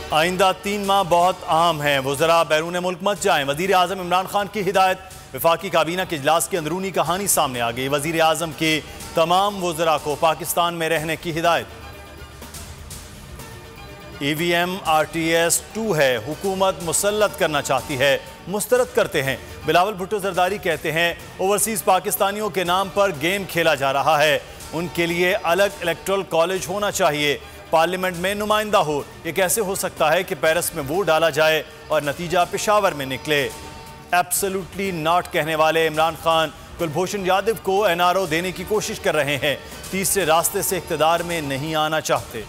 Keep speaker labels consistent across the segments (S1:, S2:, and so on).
S1: आइंदा 3 माह बहुत अहम हैं। वज़रा बैरून मुल्क मत जाएं। वज़ीर आज़म इमरान खान की हिदायत। वफाकी काबीना के इजलास की अंदरूनी कहानी सामने आ गई। वज़ीर आज़म के तमाम वज़रा को पाकिस्तान में रहने की हिदायत। EVM RTS 2 है, हुकूमत मुसल्लत करना चाहती है, मुस्तरद करते हैं। बिलावल भुट्टो जरदारी कहते हैं ओवरसीज़ पाकिस्तानियों के नाम पर गेम खेला जा रहा है, उनके लिए अलग इलेक्टोरल कॉलेज होना चाहिए, पार्लियामेंट में नुमाइंदा हो। ये कैसे हो सकता है कि पेरिस में वोट डाला जाए और नतीजा पेशावर में निकले। एब्सोल्युटली नॉट कहने वाले इमरान खान कुलभूषण यादव को NRO देने की कोशिश कर रहे हैं, तीसरे रास्ते से इख्तिदार में नहीं आना चाहते।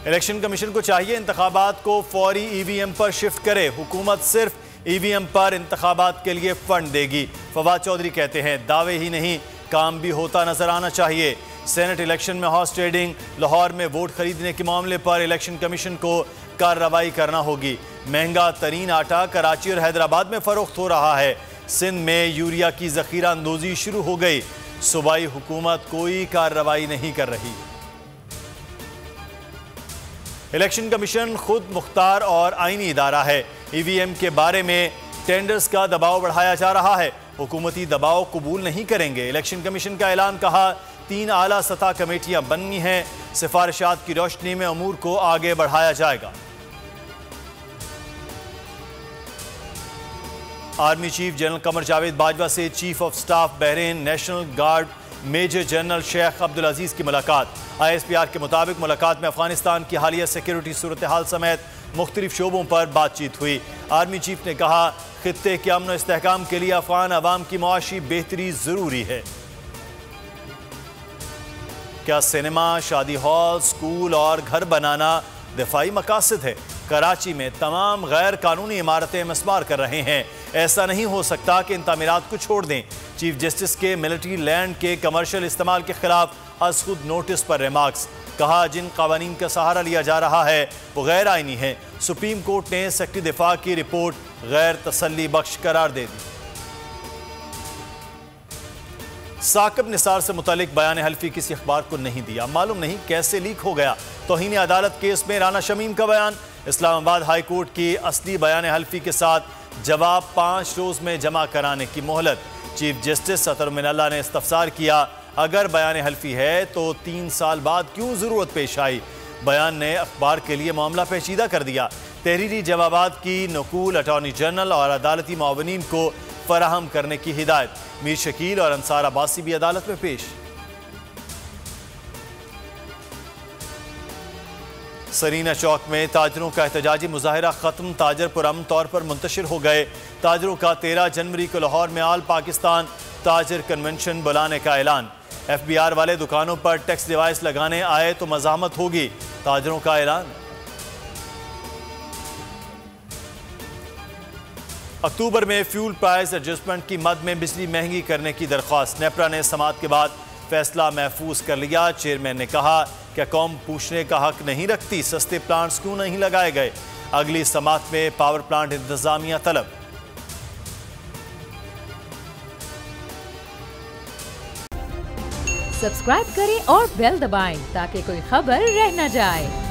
S1: इलेक्शन कमीशन को चाहिए इंतखाबात को फौरी EVM पर शिफ्ट करे, हुकूमत सिर्फ EVM पर इंतखाबात के लिए फंड देगी। फवाद चौधरी कहते हैं दावे ही नहीं, काम भी होता नजर आना चाहिए। सेनेट इलेक्शन में हॉर्स ट्रेडिंग, लाहौर में वोट खरीदने के मामले पर इलेक्शन कमीशन को कार्रवाई करना होगी। महंगा तरीन आटा कराची और हैदराबाद में फरोख्त हो रहा है। सिंध में यूरिया की जखीरा अंदोजी शुरू हो गई, सूबाई हुकूमत कोई कार्रवाई नहीं कर रही। इलेक्शन कमीशन खुद मुख्तार और आईनी इदारा है। EVM के बारे में टेंडर्स का दबाव बढ़ाया जा रहा है, हुकूमती दबाव कबूल नहीं करेंगे। इलेक्शन कमीशन का ऐलान, कहा 3 आला सतह कमेटियां बननी हैं, सिफारिशात की रोशनी में अमूर को आगे बढ़ाया जाएगा। Army chief general Qamar Javed Bajwa से chief of staff Bahrain national guard major general Sheikh Abdul Aziz की मुलाकात। ISPR के मुताबिक मुलाकात में अफगानिस्तान की हालिया सिक्योरिटी सूरत हाल समेत मुख्तलिफ शोबों पर बातचीत हुई। आर्मी चीफ ने कहा खित्ते के अमन और इस्तेहकाम के लिए अफगान अवाम की मुआशी बेहतरी जरूरी है। क्या सिनेमा, शादी हॉल, स्कूल और घर बनाना दिफाई मकासद है? कराची में तमाम गैर कानूनी इमारतें मिसमार कर रहे हैं, ऐसा नहीं हो सकता कि इन तामीरात को छोड़ दें। चीफ जस्टिस के मिलिट्री लैंड के कमर्शियल इस्तेमाल के खिलाफ आज खुद नोटिस पर रिमार्क्स। कहा जिन कानून का सहारा लिया जा रहा है वो गैर आईनी है। सुप्रीम कोर्ट ने सेक्रेटरी दिफा की रिपोर्ट गैर तसल्ली बख्श करार दे दी। साकिब निसार से मुतालिक बयान हल्फी किसी अखबार को नहीं दिया, मालूम नहीं कैसे लीक हो गया। तौहीन अदालत केस में राना शमीम का बयान। इस्लामाबाद हाई कोर्ट की असली बयान हल्फी के साथ जवाब 5 रोज में जमा कराने की मोहलत। चीफ जस्टिस सतर मिनल्ला ने इस्तफसार किया, अगर बयान हल्फी है तो 3 साल बाद क्यों जरूरत पेश आई। बयान ने अखबार के लिए मामला पेचीदा कर दिया। तहरीरी जवाबात की नकूल अटॉर्नी जनरल और अदालती मुआवनीन को फराहम करने की हिदायत। मीर शकील और अंसार अब्बासी भी अदालत में पेश। सरीना चौक में ताजरों का एहतजाजी मुजाहिरा खत्म, ताजर पुरअमन तौर पर मुंतशिर हो गए। ताजरों का 13 जनवरी को लाहौर में आल पाकिस्तान ताजर कन्वेंशन बुलाने का ऐलान। FBR वाले दुकानों पर टैक्स डिवाइस लगाने आए तो मज़ाहमत होगी, ताजरों का ऐलान। अक्टूबर में फ्यूल प्राइस एडजस्टमेंट की मद में बिजली महंगी करने की दरख्वास्त। नेपरा ने समाअत के बाद फैसला महफूज कर लिया। चेयरमैन ने कहा क्या कौम पूछने का हक नहीं रखती, सस्ते प्लांट्स क्यों नहीं लगाए गए। अगली समाअत में पावर प्लांट इंतजामिया तलब।
S2: सब्सक्राइब करें और बेल दबाएं ताकि कोई खबर रह न जाए।